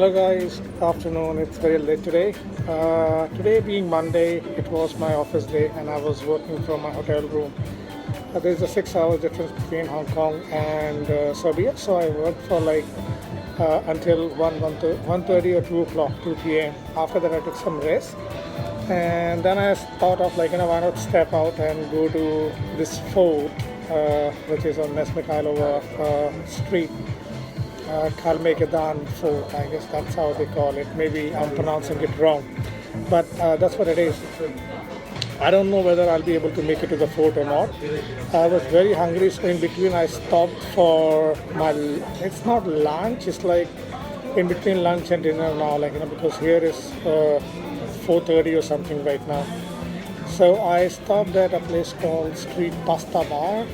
Hello guys, afternoon. It's very late today. Today being Monday, it was my office day and I was working from my hotel room. There's a 6 hour difference between Hong Kong and Serbia, so I worked for until 1:30 or 2 o'clock, 2 p.m. After that, I took some rest and then I thought of why not step out and go to this fort, which is on Knez Mihailova street. Kalemegdan fort, I guess that's how they call it. Maybe I'm pronouncing it wrong, but that's what it is. I don't know whether I'll be able to make it to the fort or not. I was very hungry, so in between I stopped for it's not lunch, it's like in between lunch and dinner now, because here is 4:30 or something right now. So I stopped at a place called Street Pasta Bar.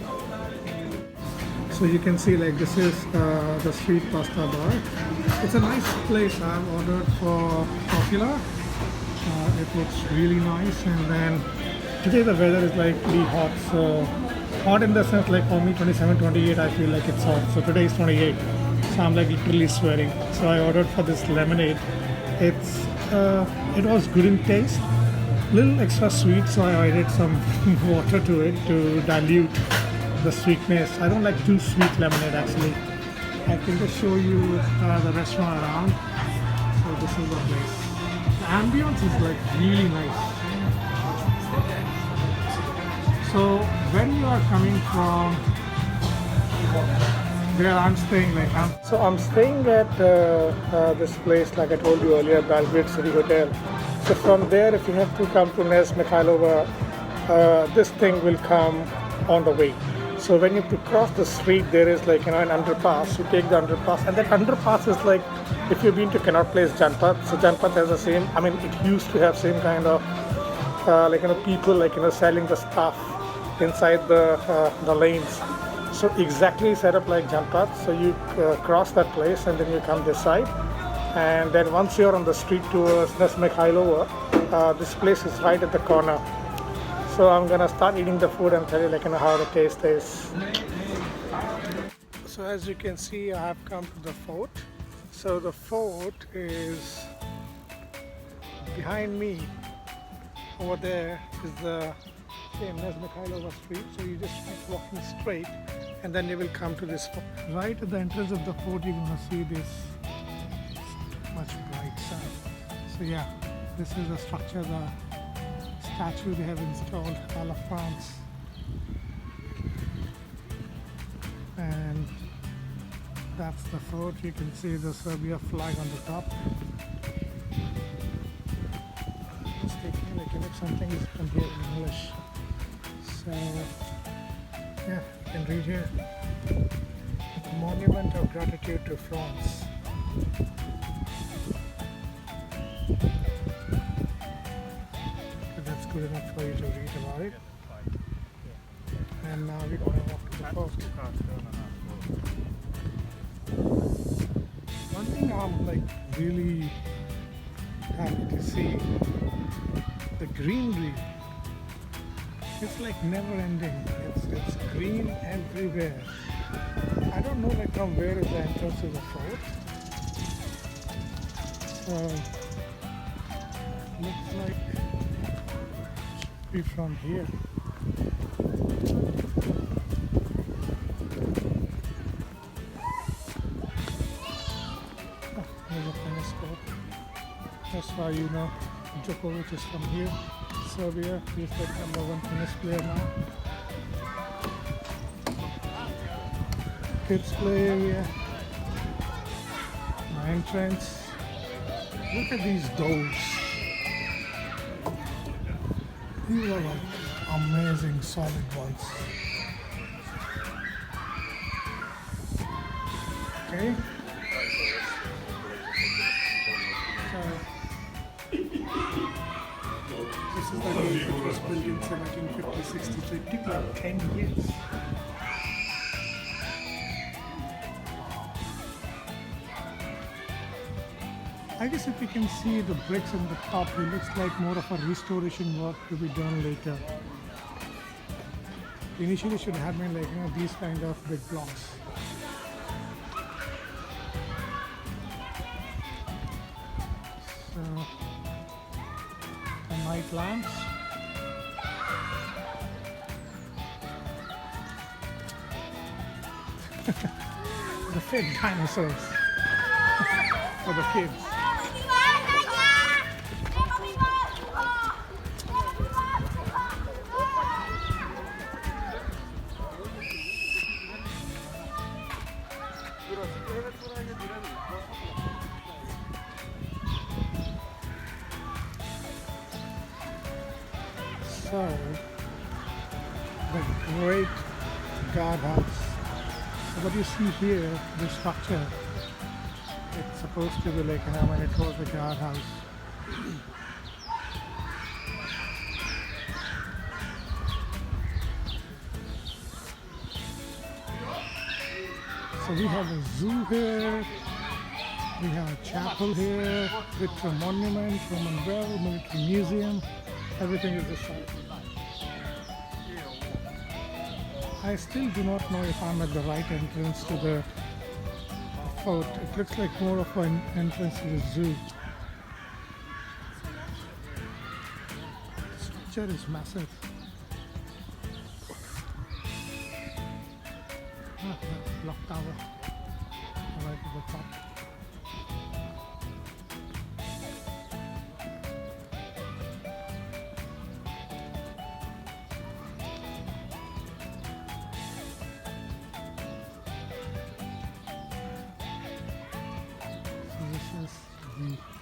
So you can see this is the street pasta bar. It's a nice place. I've ordered for popular. It looks really nice, and then today the weather is pretty hot. So hot in the sense for me 27, 28 I feel like it's hot. So today is 28. So I'm literally sweating. So I ordered for this lemonade. It was good in taste. Little extra sweet, so I added some water to it to dilute the sweetness. I don't like too sweet lemonade actually. I can just show you the restaurant around. So this is the place. The ambience is really nice. So when you are coming from where I'm staying, so I'm staying at this place like I told you earlier, Belgrade City Hotel. So from there, if you have to come to Knez Mihailova, this thing will come on the way. So when you have to cross the street, there is an underpass. You take the underpass, and that underpass is if you've been to Connaught Place, Janpat. So Janpat has the same. It used to have same kind of people selling the stuff inside the lanes. So exactly set up like Janpat. So you cross that place, and then you come this side, and then once you're on the street towards Knez Mihailova, this place is right at the corner. So I'm gonna start eating the food and tell you how the taste is. So as you can see, I have come to the fort. So the fort is behind me. Over there is the same Knez Mihailova street. So you just keep walking straight, and then you will come to this fort. Right at the entrance of the fort, you're gonna see this much bright sun. So yeah, this is the structure, the statue they have installed, all of France. And that's the fort. You can see the Serbia flag on the top. Just taking if something is written here in English. So yeah, you can read here. Monument of Gratitude to France. Good enough for you to read about it. And now we're going to walk to the fort. One thing I'm really happy to see, the greenery. It's never ending. It's green everywhere. I don't know from where is the entrance to the fort. So looks from here. There's a tennis court. That's why Djokovic is from here. Serbia, he's #1 tennis player now. Kids play area. My entrance. Look at these doors. These are amazing solid ones. Okay. So this is the gate that was built in 1750, so it took 10 years. I guess if you can see the bricks on the top, it looks like more of a restoration work to be done later. Initially should have been these kind of big blocks. the night lamps. The fake dinosaurs for the kids. So, the great guardhouse. So what you see here, the structure, it's supposed to be like, when it was the guardhouse. So we have a zoo here, we have a chapel here, with a monument, Roman well, military museum, everything is the same. I still do not know if I'm at the right entrance to the fort. It looks like more of an entrance to the zoo. The structure is massive. The clock tower right at the top.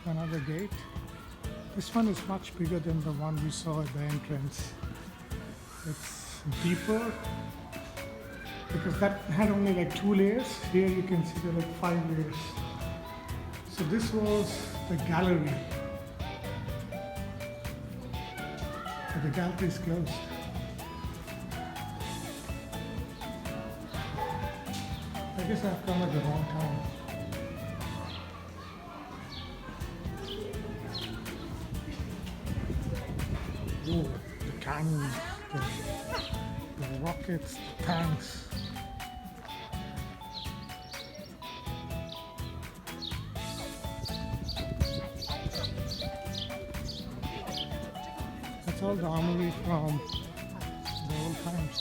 Another gate. This one is much bigger than the one we saw at the entrance. It's deeper because that had only like 2 layers. Here you can see there are like 5 layers. So this was the gallery. But the gallery is closed. I guess I've come at the wrong time. Oh, the cannons, the rockets, the tanks. That's all the armory from the old times.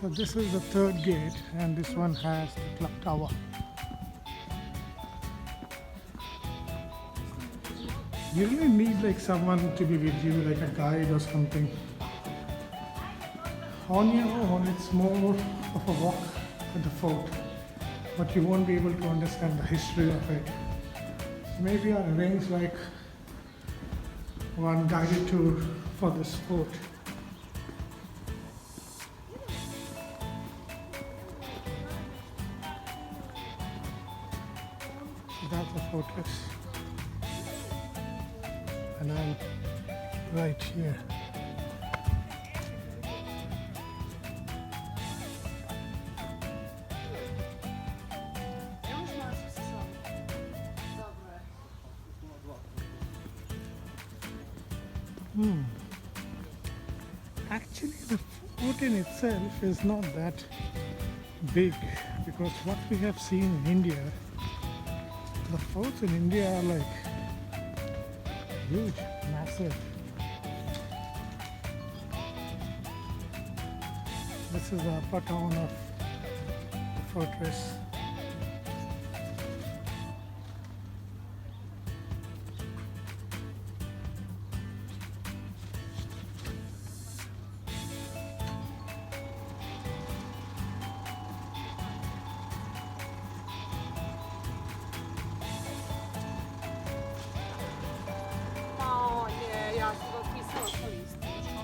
So this is the third gate, and this one has the clock tower. You really need like someone to be with you, like a guide or something. On your own, it's more of a walk at the fort, but you won't be able to understand the history of it. So maybe I'll arrange like one guided tour for this fort. That's the fortress, and I'm right here. Actually, the fort in itself is not that big, because what we have seen in India, the forts in India are like huge, massive. This is the upper town of the fortress.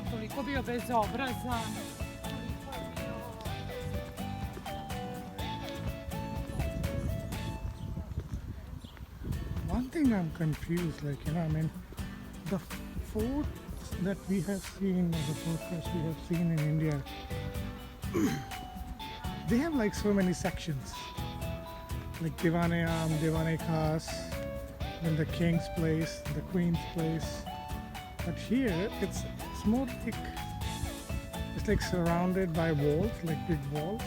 Toliko bio bezobrazan. One thing I'm confused, like, the forts that we have seen, or the fortress we have seen in India, they have like so many sections, like Divanayam, Divane Khas, then the king's place, the queen's place. But here it's It's more like it's like surrounded by walls, like big walls.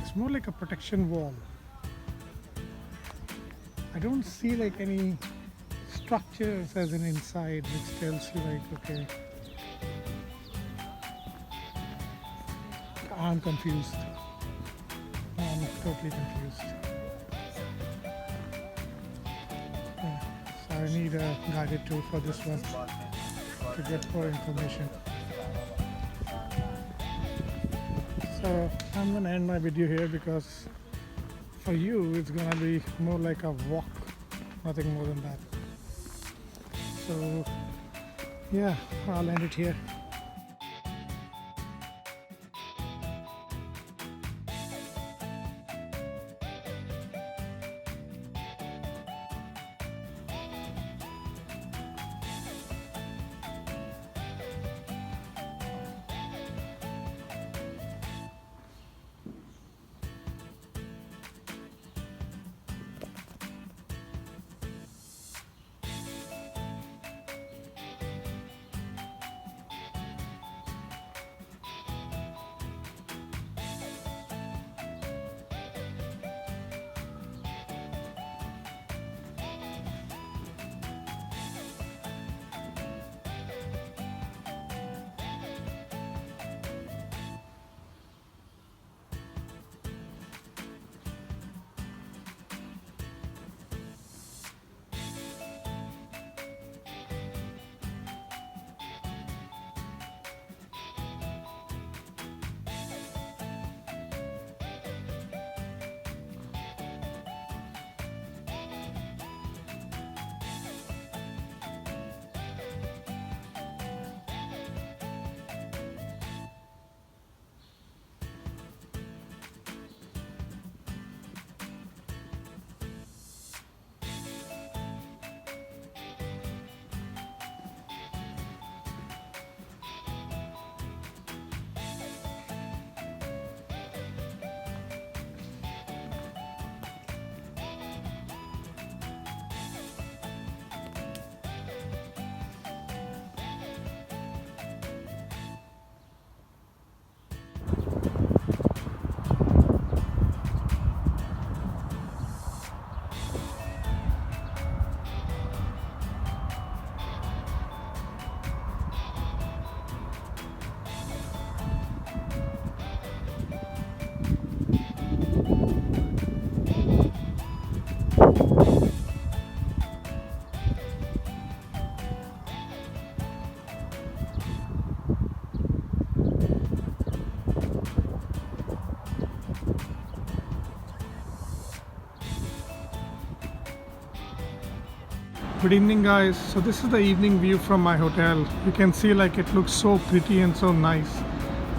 It's more like a protection wall. I don't see like any structures as in inside, which tells you like, okay, I'm confused. I'm totally confused. Yeah, so I need a guided tour for this one to get more information. So I'm gonna end my video here because for you it's gonna be more like a walk, nothing more than that. So yeah, I'll end it here. Good evening guys. So this is the evening view from my hotel. You can see like it looks so pretty and so nice.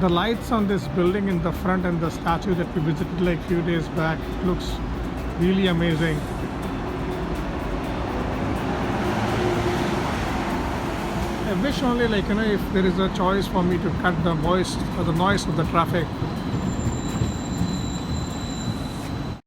The lights on this building in the front and the statue that we visited like few days back looks really amazing. I wish only like if there is a choice for me to cut the voice or the noise of the traffic,